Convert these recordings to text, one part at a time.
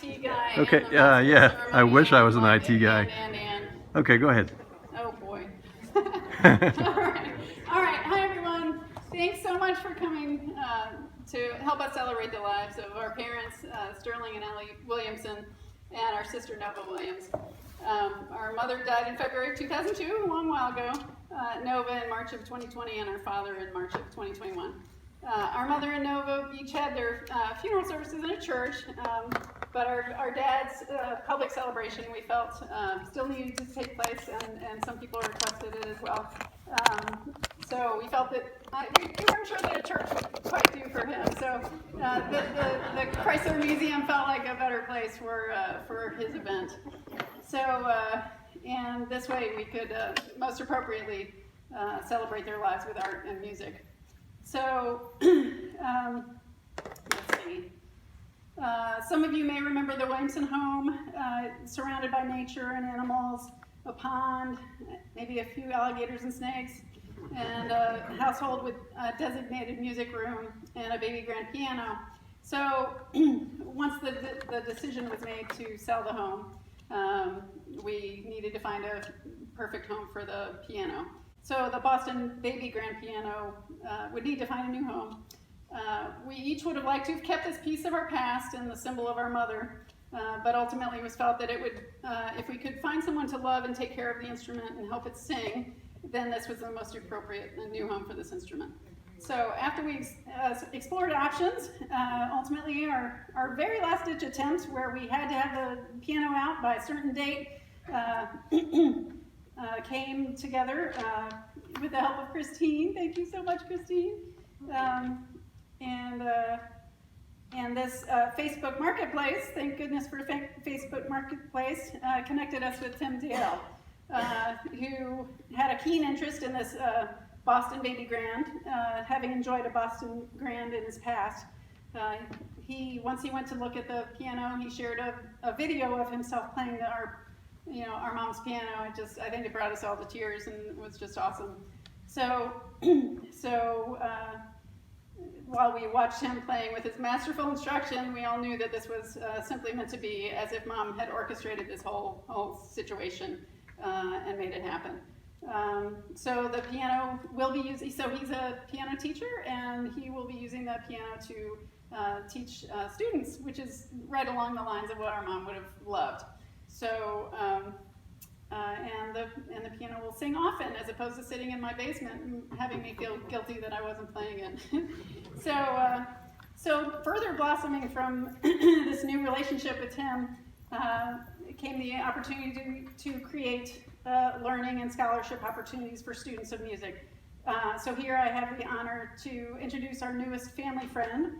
IT guy. Okay, yeah, I wish I was an IT guy. Okay, go ahead. Oh boy. All right. Hi everyone. Thanks so much for coming to help us celebrate the lives of our parents, Sterling and Ellie Williamson, and our sister Nova Williams. Our mother died in February of 2002, a long while ago. Nova in March of 2020, and our father in March of 2021. Our mother and Nova each had their funeral services in a church, but our dad's public celebration, we felt, still needed to take place, and some people requested it as well. So we felt that we weren't sure that a church would quite do for him. So the Chrysler Museum felt like a better place for his event. So, and this way we could most appropriately celebrate their lives with art and music. So, let's see. Some of you may remember the Williamson home, surrounded by nature and animals, a pond, maybe a few alligators and snakes, and a household with a designated music room and a baby grand piano. So once the decision was made to sell the home, we needed to find a perfect home for the piano. So the Boston baby grand piano would need to find a new home. We each would have liked to have kept this piece of our past and the symbol of our mother, but ultimately it was felt that it would, if we could find someone to love and take care of the instrument and help it sing, then this was the most appropriate new home for this instrument. So after we explored options, ultimately our very last ditch attempt, where we had to have the piano out by a certain date, came together with the help of Christine. Thank you so much, Christine. And this Facebook Marketplace, thank goodness for Facebook Marketplace, connected us with Tim Dale, who had a keen interest in this Boston Baby Grand, having enjoyed a Boston Grand in his past. Once he went to look at the piano, he shared a video of himself playing our mom's piano. I think it brought us all to tears, and it was just awesome. So while we watched him playing with his masterful instruction, we all knew that this was simply meant to be, as if Mom had orchestrated this whole situation and made it happen. So the piano will be used. So he's a piano teacher, and he will be using the piano to teach students, which is right along the lines of what our mom would have loved. So, and the piano will sing often, as opposed to sitting in my basement and having me feel guilty that I wasn't playing it. So further blossoming from this new relationship with Tim came the opportunity to create learning and scholarship opportunities for students of music. So here I have the honor to introduce our newest family friend,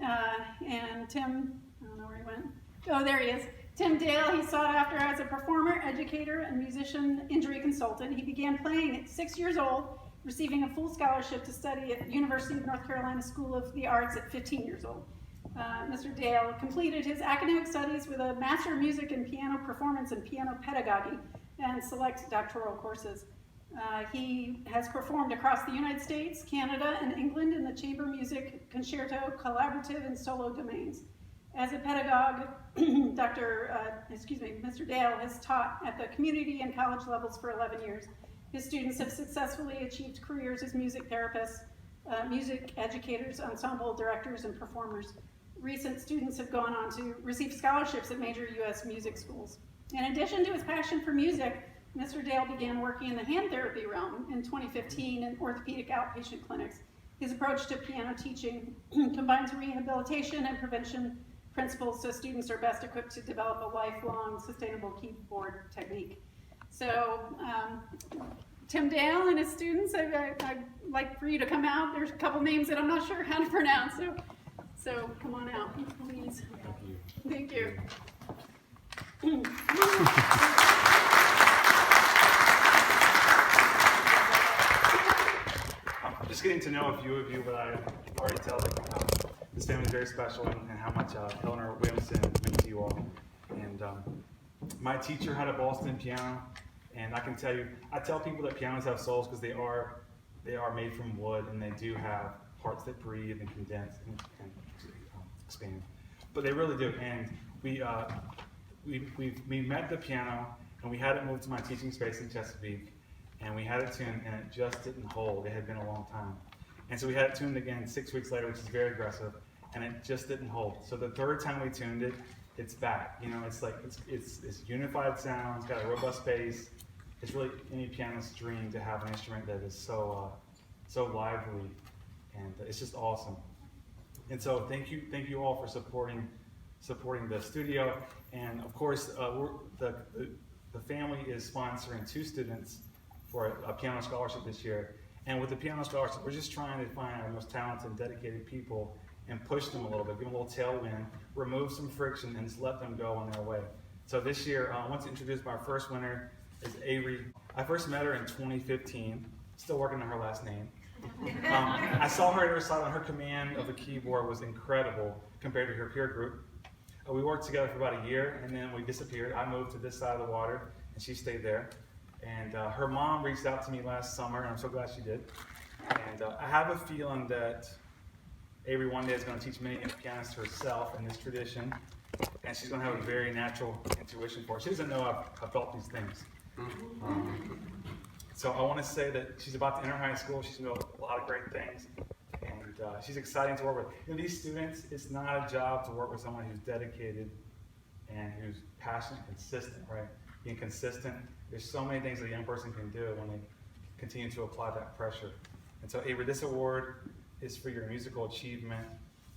and Tim, I don't know where he went. Oh, there he is. Tim Dale. He's sought after as a performer, educator, and musician injury consultant. He began playing at 6 years old, receiving a full scholarship to study at University of North Carolina School of the Arts at 15 years old. Mr. Dale completed his academic studies with a Master of Music in Piano Performance and Piano Pedagogy and select doctoral courses. He has performed across the United States, Canada, and England in the chamber music, concerto, collaborative, and solo domains. As a pedagogue, Mr. Dale has taught at the community and college levels for 11 years. His students have successfully achieved careers as music therapists, music educators, ensemble directors, and performers. Recent students have gone on to receive scholarships at major U.S. music schools. In addition to his passion for music, Mr. Dale began working in the hand therapy realm in 2015 in orthopedic outpatient clinics. His approach to piano teaching combines rehabilitation and prevention principles so students are best equipped to develop a lifelong sustainable keyboard technique. So Tim Dale and his students, I'd like for you to come out. There's a couple names that I'm not sure how to pronounce, so come on out, please. Thank you. Just getting to know a few of you, but I already tell this family is very special and how much Eleanor Williamson meant to you all. And my teacher had a Boston piano, and I can tell you, I tell people that pianos have souls because they are made from wood, and they do have hearts that breathe and condense and expand. But they really do. And we, we met the piano, and we had it moved to my teaching space in Chesapeake, and we had it tuned, and it just didn't hold. It had been a long time. And so we had it tuned again 6 weeks later, which is very aggressive, and it just didn't hold. So the third time we tuned it, it's back. You know, it's like, it's unified sound, it's got a robust bass. It's really any pianist's dream to have an instrument that is so lively, and it's just awesome. And so thank you all for supporting the studio, and of course the family is sponsoring 2 students for a piano scholarship this year. And with the piano scholarship, we're just trying to find our most talented, dedicated people and push them a little bit, give them a little tailwind, remove some friction, and just let them go on their way. So this year, I want to introduce my first winner is Avery. I first met her in 2015, still working on her last name. I saw her at Recital, and her command of the keyboard was incredible compared to her peer group. We worked together for about a year, and then we disappeared. I moved to this side of the water, and she stayed there. And her mom reached out to me last summer, and I'm so glad she did. And I have a feeling that Avery one day is going to teach many pianists herself in this tradition, and she's going to have a very natural intuition for it. She doesn't know I've felt these things. So I want to say that she's about to enter high school. She's going to do a lot of great things, and she's exciting to work with. You know, these students, it's not a job to work with someone who's dedicated and who's passionate, consistent, right? Being consistent. There's so many things that a young person can do when they continue to apply that pressure. And so, Avery, this award is for your musical achievement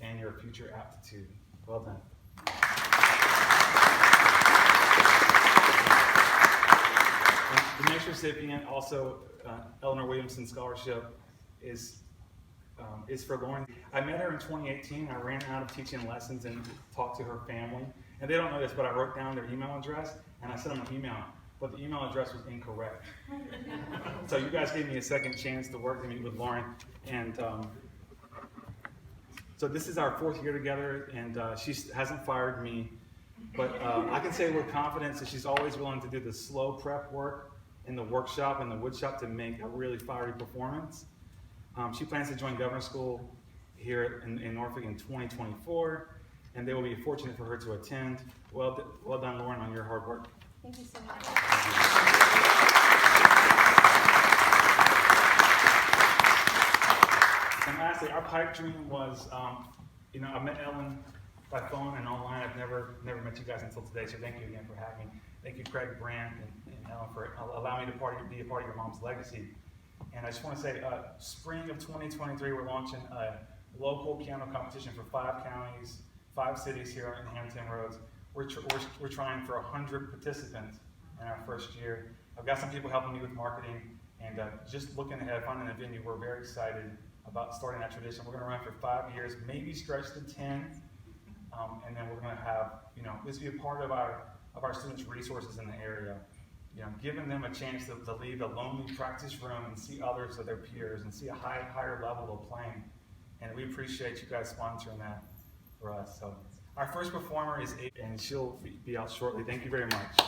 and your future aptitude. Well done. The next recipient, also Eleanor Williamson Scholarship, is for Lauren. I met her in 2018. I ran out of teaching lessons and talked to her family. And they don't know this, but I wrote down their email address and I sent them an email. But the email address was incorrect. So you guys gave me a second chance to work to meet with Lauren. And so this is our 4th year together, and she hasn't fired me. But I can say with confidence that she's always willing to do the slow prep work in the workshop and the wood shop to make a really fiery performance. She plans to join governor's school here in Norfolk in 2024, and they will be fortunate for her to attend. Well done, Lauren, on your hard work. Thank you so much. And lastly, our pipe dream was, I met Ellen by phone and online. I've never met you guys until today, so thank you again for having me. Thank you, Craig, Brandt, and Ellen, for allowing me to be a part of your mom's legacy. And I just want to say, spring of 2023, we're launching a local piano competition for 5 counties, 5 cities here in Hampton Roads. We're trying for 100 participants in our first year. I've got some people helping me with marketing, and just looking ahead, finding a venue. We're very excited about starting that tradition. We're going to run for 5 years, maybe stretch to 10, and then we're going to have, this be a part of our students' resources in the area. Giving them a chance to leave a lonely practice room and see others of their peers and see a higher level of playing. And we appreciate you guys sponsoring that for us. So our first performer is April, and she'll be out shortly. Thank you very much.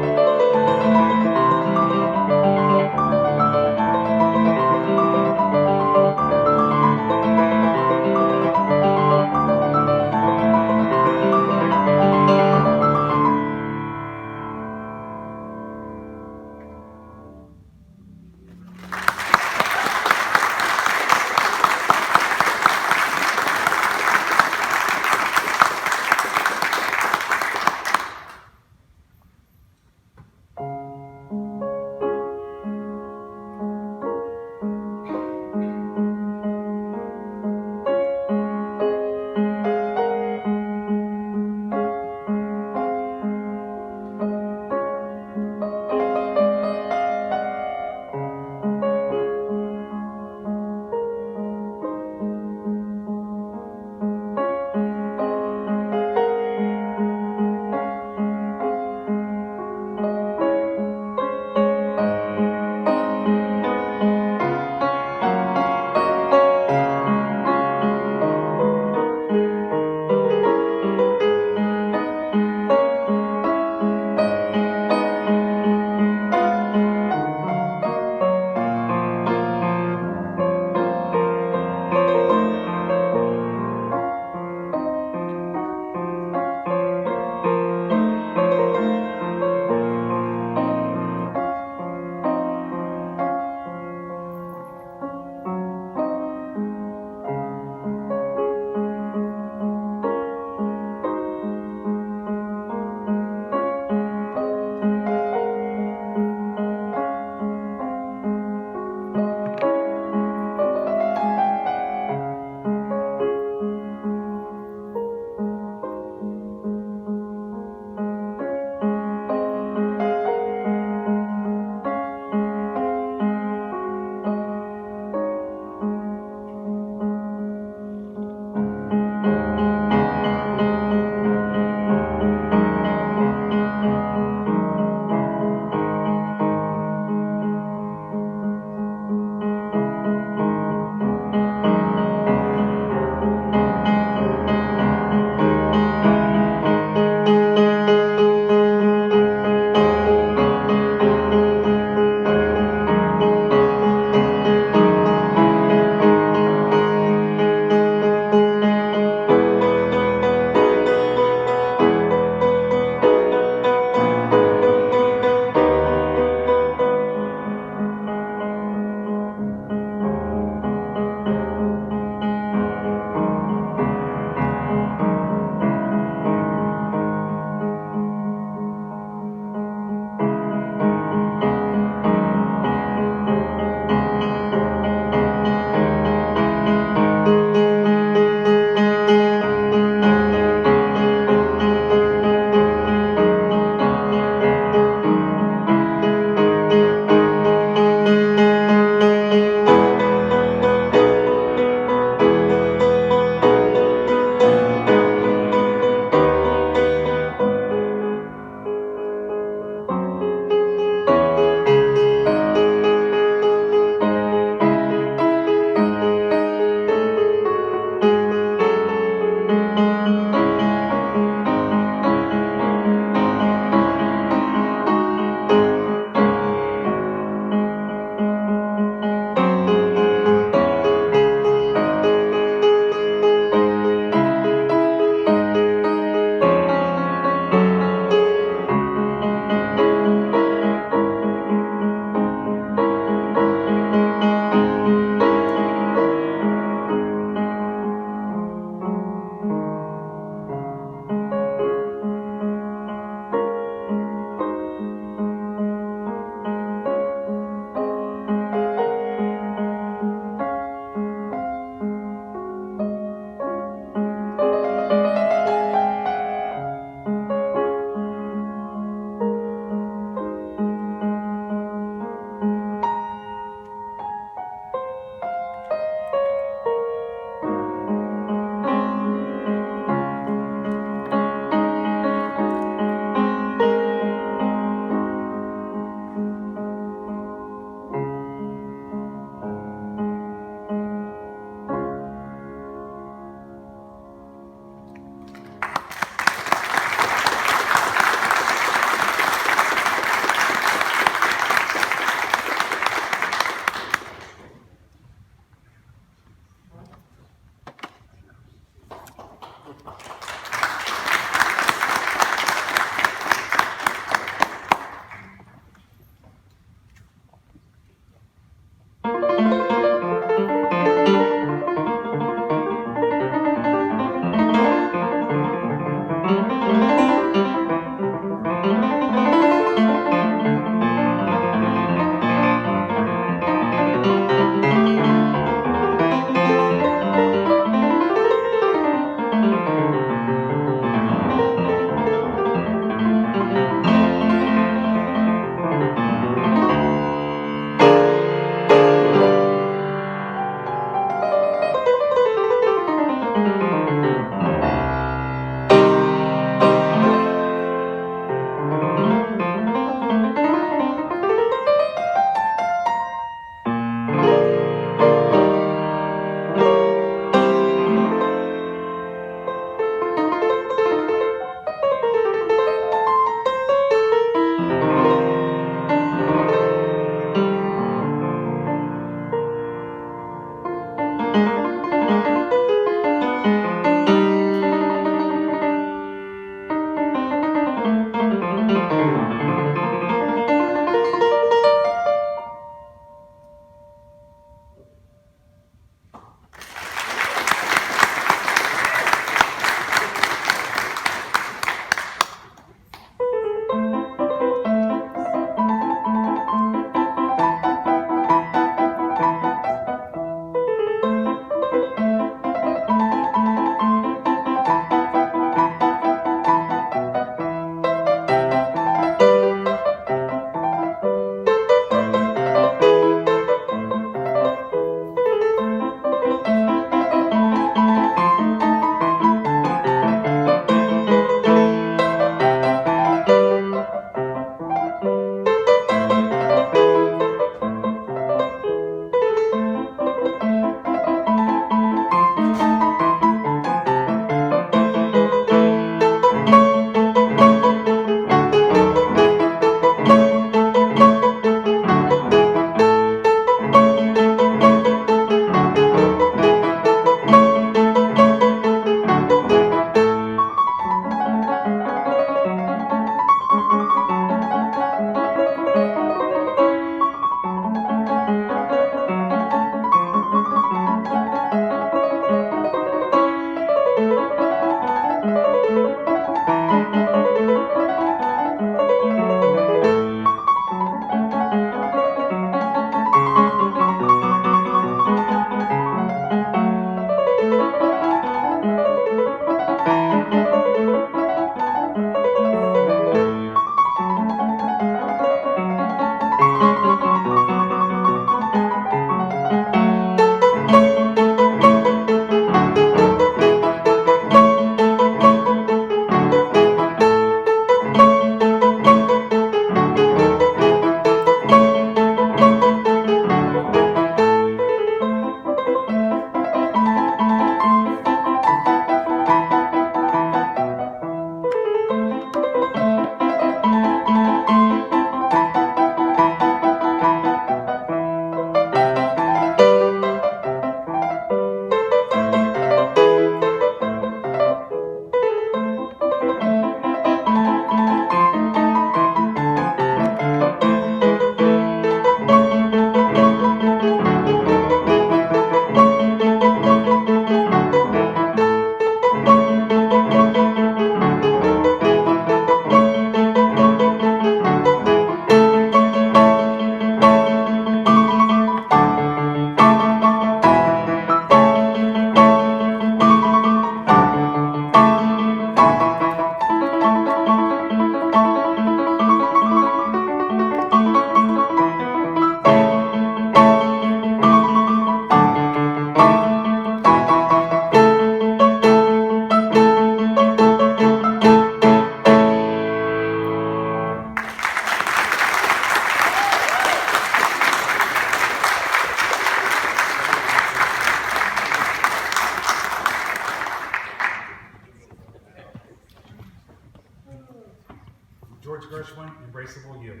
George Gershwin, Embraceable You.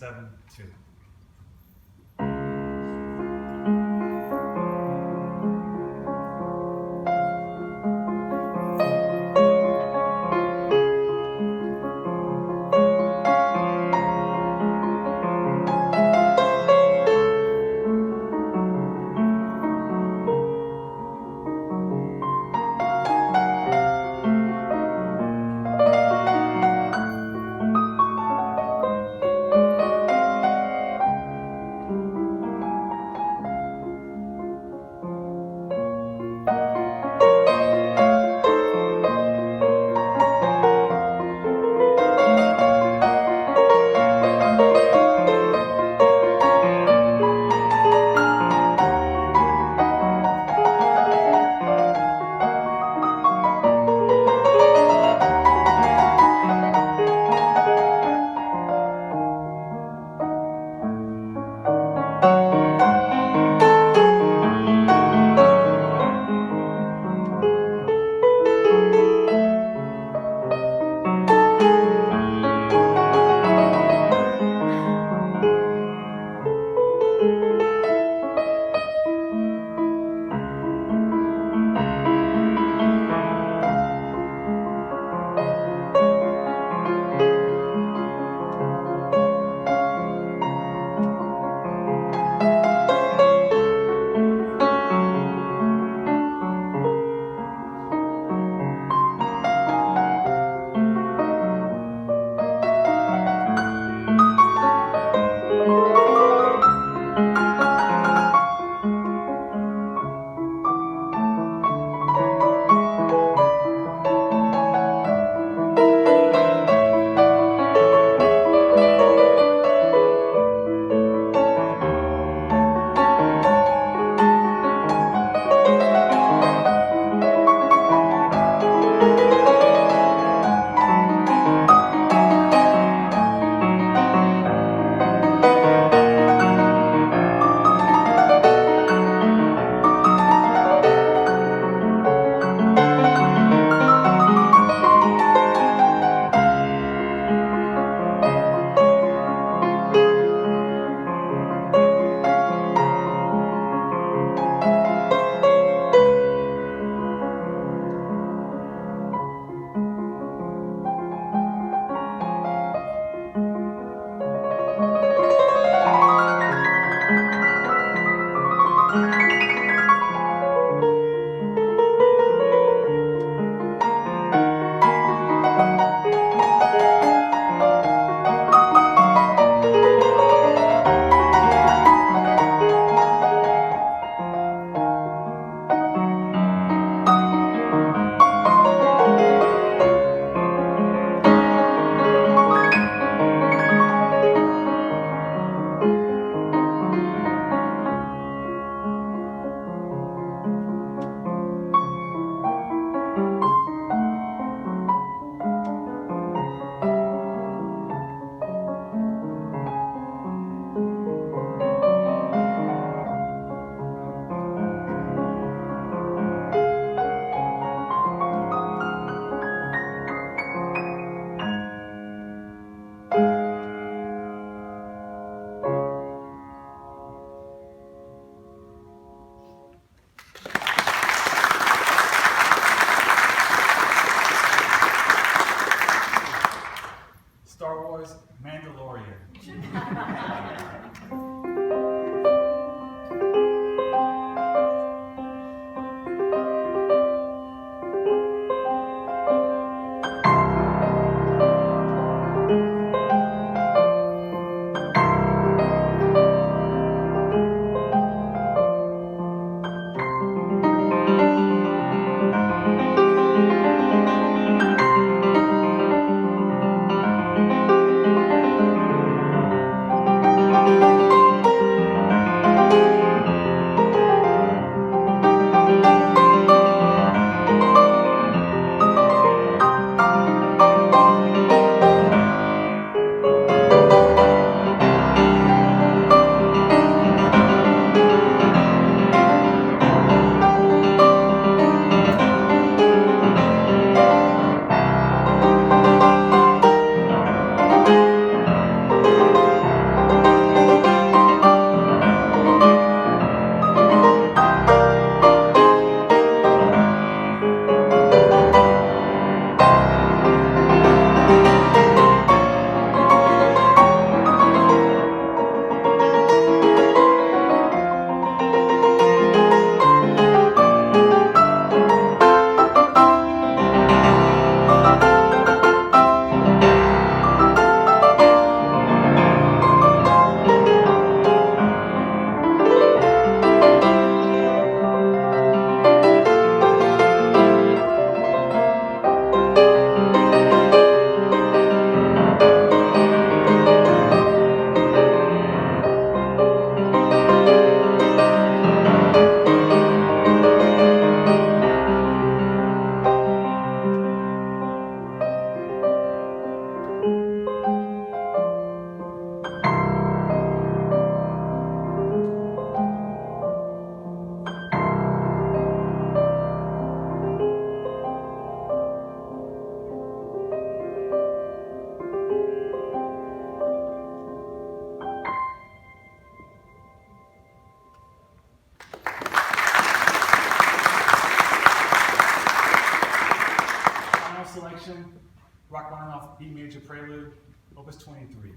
7-2. Williamson, Rachmaninoff B Major Prelude, Opus 23.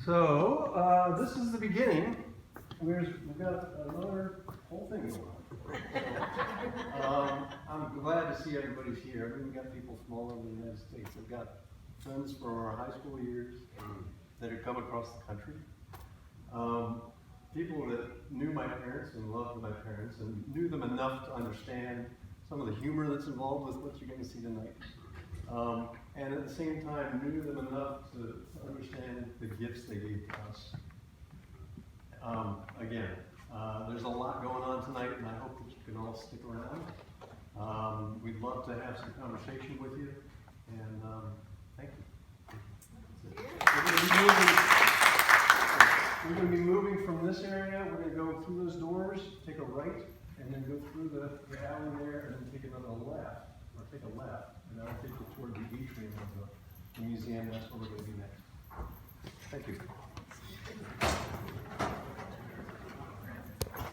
So, this is the beginning. We've got another whole thing going on. I'm glad to see everybody's here. We've got people from all over the United States. We've got friends from our high school years that have come across the country. People that knew my parents and loved my parents and knew them enough to understand some of the humor that's involved with what you're going to see tonight. And at the same time knew them enough to understand the gifts they gave to us. Again, there's a lot going on tonight, and I hope that you can all stick around. We'd love to have some conversation with you, and thank you. We're going to be moving from this area. We're going to go through those doors, take a right, and then go through the alley there, and then take another left, or take a left, and that'll take you toward the atrium of the museum. That's where we're going to be next. Thank you.